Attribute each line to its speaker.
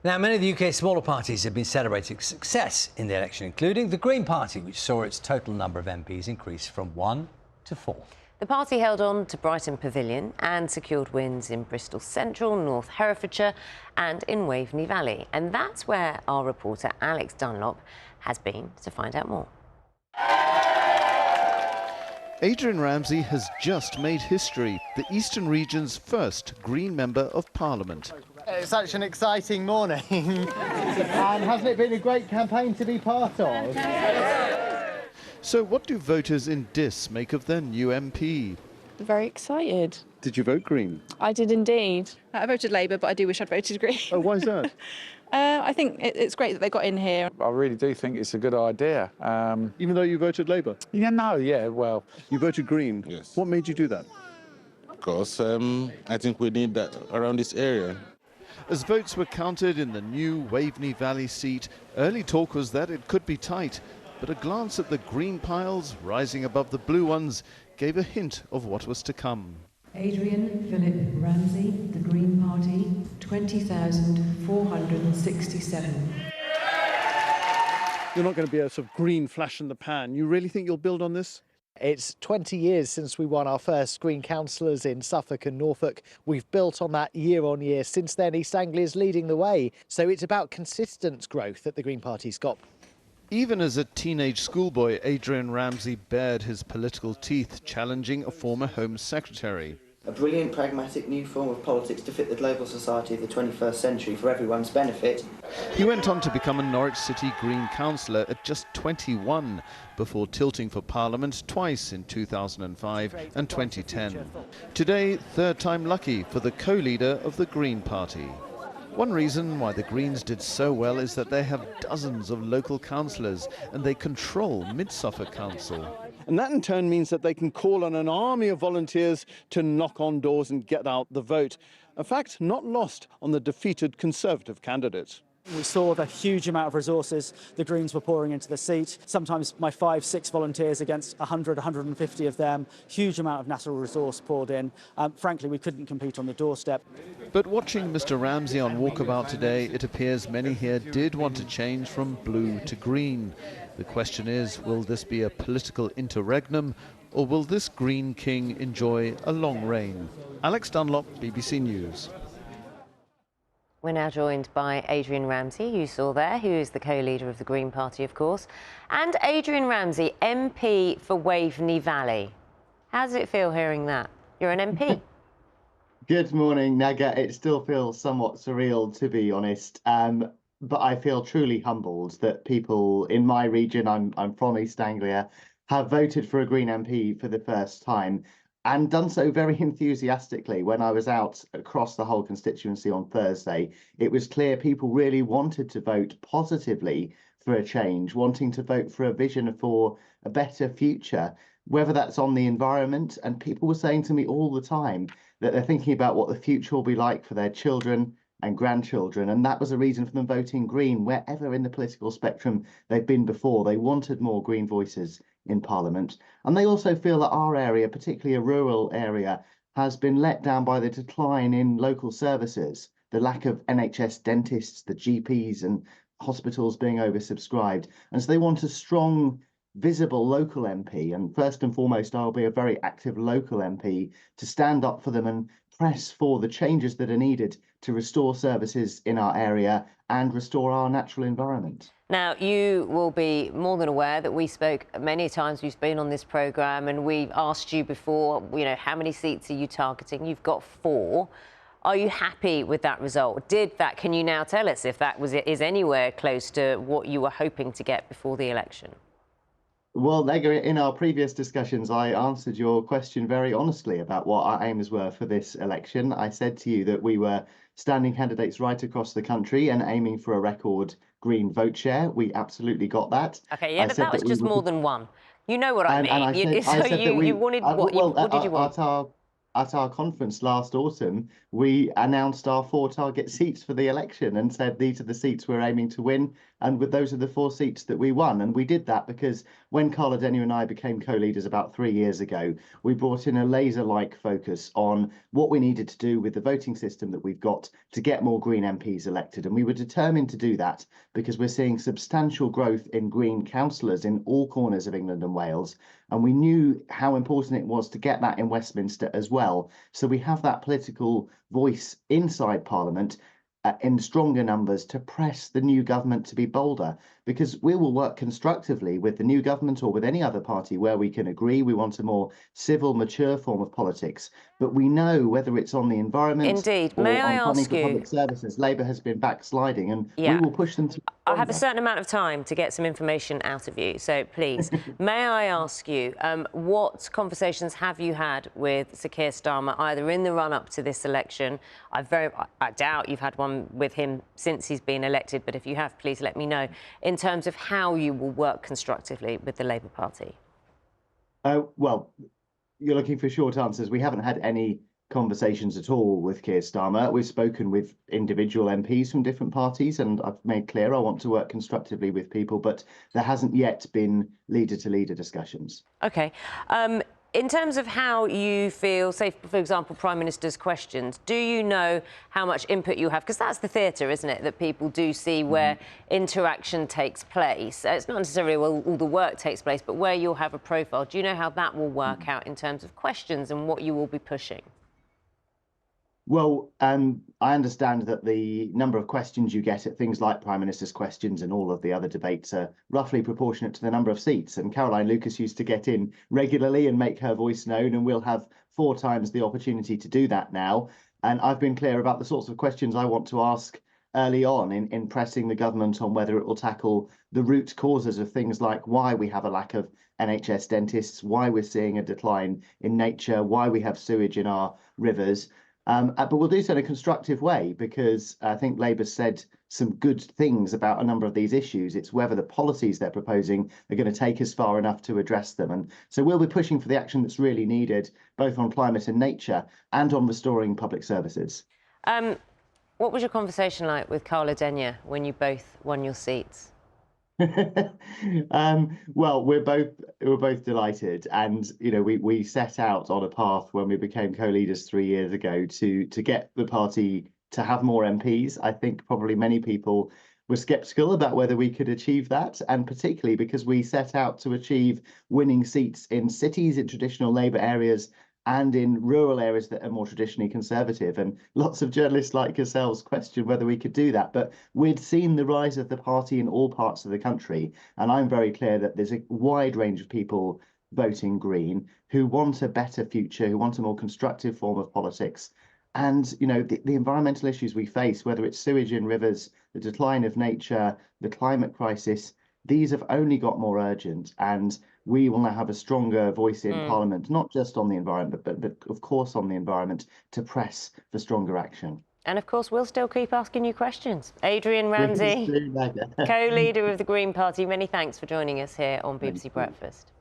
Speaker 1: Now, many of the UK's smaller parties have been celebrating success in the election, including the Green Party, which saw its total number of MPs increase from 1 to 4.
Speaker 2: The party held on to Brighton Pavilion and secured wins in Bristol Central, North Herefordshire and in Waveney Valley. And that's where our reporter Alex Dunlop has been to find out more.
Speaker 3: Adrian Ramsay has just made history, the Eastern Region's first Green Member of Parliament.
Speaker 4: It's such an exciting morning. And hasn't it been a great campaign to be part of?
Speaker 3: So what do voters in Diss make of their new MP?
Speaker 5: Very excited.
Speaker 3: Did you vote Green?
Speaker 5: I did indeed.
Speaker 6: I voted Labour, but I do wish I'd voted Green.
Speaker 3: Oh, why is that?
Speaker 6: I think it's great that they got in here.
Speaker 7: I really do think it's a good idea.
Speaker 3: Even though you voted Labour?
Speaker 7: Well.
Speaker 3: You voted Green?
Speaker 8: Yes.
Speaker 3: What made you do that?
Speaker 8: Because I think we need that around this area.
Speaker 3: As votes were counted in the new Waveney Valley seat, early talk was that it could be tight. But a glance at the green piles rising above the blue ones gave a hint of what was to come.
Speaker 9: Adrian Philip Ramsay, the Green Party, 20,467.
Speaker 3: You're not going to be a sort of green flash in the pan. You really think you'll build on this?
Speaker 10: It's 20 years since we won our first Green councillors in Suffolk and Norfolk. We've built on that year on year. Since then, East Anglia is leading the way. So it's about consistent growth that the Green Party's got.
Speaker 3: Even as a teenage schoolboy, Adrian Ramsay bared his political teeth, challenging a former Home Secretary.
Speaker 11: A brilliant, pragmatic new form of politics to fit the global society of the 21st century for everyone's benefit.
Speaker 3: He went on to become a Norwich City Green councillor at just 21, before tilting for Parliament twice in 2005 and 2010. Today, third time lucky for the co-leader of the Green Party. One reason why the Greens did so well is that they have dozens of local councillors and they control Mid-Suffolk Council.
Speaker 12: And that in turn means that they can call on an army of volunteers to knock on doors and get out the vote. A fact not lost on the defeated Conservative candidate.
Speaker 13: We saw the huge amount of resources the Greens were pouring into the seat, sometimes by 5, 6 volunteers against 100, 150 of them, huge amount of natural resource poured in. Frankly, we couldn't compete on the doorstep.
Speaker 3: But watching Mr Ramsay on walkabout today, it appears many here did want to change from blue to green. The question is, will this be a political interregnum, or will this Green King enjoy a long reign? Alex Dunlop, BBC News.
Speaker 2: We're now joined by Adrian Ramsay, you saw there, who is the co-leader of the Green Party, of course, and Adrian Ramsay, MP for Waveney Valley. How does it feel hearing that? You're an MP.
Speaker 4: Good morning, Naga. It still feels somewhat surreal, to be honest, but I feel truly humbled that people in my region, I'm from East Anglia, have voted for a Green MP for the first time. And done so very enthusiastically. When I was out across the whole constituency on Thursday, it was clear people really wanted to vote positively for a change, wanting to vote for a vision for a better future, whether that's on the environment. And people were saying to me all the time that they're thinking about what the future will be like for their children and grandchildren. And that was a reason for them voting Green, wherever in the political spectrum they've been before. They wanted more Green voices in Parliament. And they also feel that our area, particularly a rural area, has been let down by the decline in local services, the lack of NHS dentists, the GPs and hospitals being oversubscribed. And so they want a strong, visible local MP. And first and foremost, I'll be a very active local MP to stand up for them and press for the changes that are needed to restore services in our area and restore our natural environment.
Speaker 2: Now, you will be more than aware that we spoke many times. We've been on this programme and we've asked you before, you know, how many seats are you targeting? You've got 4. Are you happy with that result? Can you now tell us if that is anywhere close to what you were hoping to get before the election?
Speaker 4: Well, Nega, in our previous discussions, I answered your question very honestly about what our aims were for this election. I said to you that we were standing candidates right across the country and aiming for a record Green vote share. We absolutely got that.
Speaker 2: OK, yeah, but that was just more than one. You know what I mean.
Speaker 4: You wanted what did you want? at our conference last autumn, we announced our 4 target seats for the election and said these are the seats we're aiming to win. And with those are the 4 seats that we won. And we did that because when Carl Adenia and I became co-leaders about 3 years ago, we brought in a laser-like focus on what we needed to do with the voting system that we've got to get more Green MPs elected. And we were determined to do that because we're seeing substantial growth in Green councillors in all corners of England and Wales. And we knew how important it was to get that in Westminster as well. So we have that political voice inside Parliament in stronger numbers to press the new government to be bolder, because we will work constructively with the new government or with any other party where we can agree. We want a more civil, mature form of politics, but we know whether it's on the environment
Speaker 2: Indeed.
Speaker 4: or
Speaker 2: May I
Speaker 4: on funding
Speaker 2: ask
Speaker 4: for
Speaker 2: you,
Speaker 4: public services, Labour has been backsliding, and we will push them to.
Speaker 2: I have a certain amount of time to get some information out of you, so please, may I ask you, what conversations have you had with Sir Keir Starmer, either in the run-up to this election? I doubt you've had one with him since he's been elected, but if you have, please let me know, in terms of how you will work constructively with the Labour Party.
Speaker 4: Well, you're looking for short answers. We haven't had any conversations at all with Keir Starmer. We've spoken with individual MPs from different parties, and I've made clear I want to work constructively with people, but there hasn't yet been leader-to-leader discussions.
Speaker 2: OK. In terms of how you feel, say, for example, Prime Minister's questions, do you know how much input you have? Because that's the theatre, isn't it, that people do see where interaction takes place. It's not necessarily where all the work takes place, but where you'll have a profile. Do you know how that will work out in terms of questions and what you will be pushing?
Speaker 4: Well, I understand that the number of questions you get at things like Prime Minister's questions and all of the other debates are roughly proportionate to the number of seats. And Caroline Lucas used to get in regularly and make her voice known, and we'll have 4 times the opportunity to do that now. And I've been clear about the sorts of questions I want to ask early on in pressing the government on whether it will tackle the root causes of things like why we have a lack of NHS dentists, why we're seeing a decline in nature, why we have sewage in our rivers. But we'll do so in a constructive way, because I think Labour said some good things about a number of these issues. It's whether the policies they're proposing are going to take us far enough to address them. And so we'll be pushing for the action that's really needed, both on climate and nature and on restoring public services.
Speaker 2: What was your conversation like with Carl Adenia when you both won your seats?
Speaker 4: Well, we're both delighted, and we set out on a path when we became co-leaders 3 years ago to get the party to have more MPs. I think probably many people were sceptical about whether we could achieve that, and particularly because we set out to achieve winning seats in cities, in traditional Labour areas, and in rural areas that are more traditionally Conservative. And lots of journalists like yourselves question whether we could do that. But we'd seen the rise of the party in all parts of the country. And I'm very clear that there's a wide range of people voting Green who want a better future, who want a more constructive form of politics. And, the environmental issues we face, whether it's sewage in rivers, the decline of nature, the climate crisis, these have only got more urgent, and we will now have a stronger voice in Parliament, not just on the environment, but of course on the environment, to press for stronger action.
Speaker 2: And of course, we'll still keep asking you questions. Adrian Ramsay, co-leader of the Green Party, many thanks for joining us here on BBC Breakfast.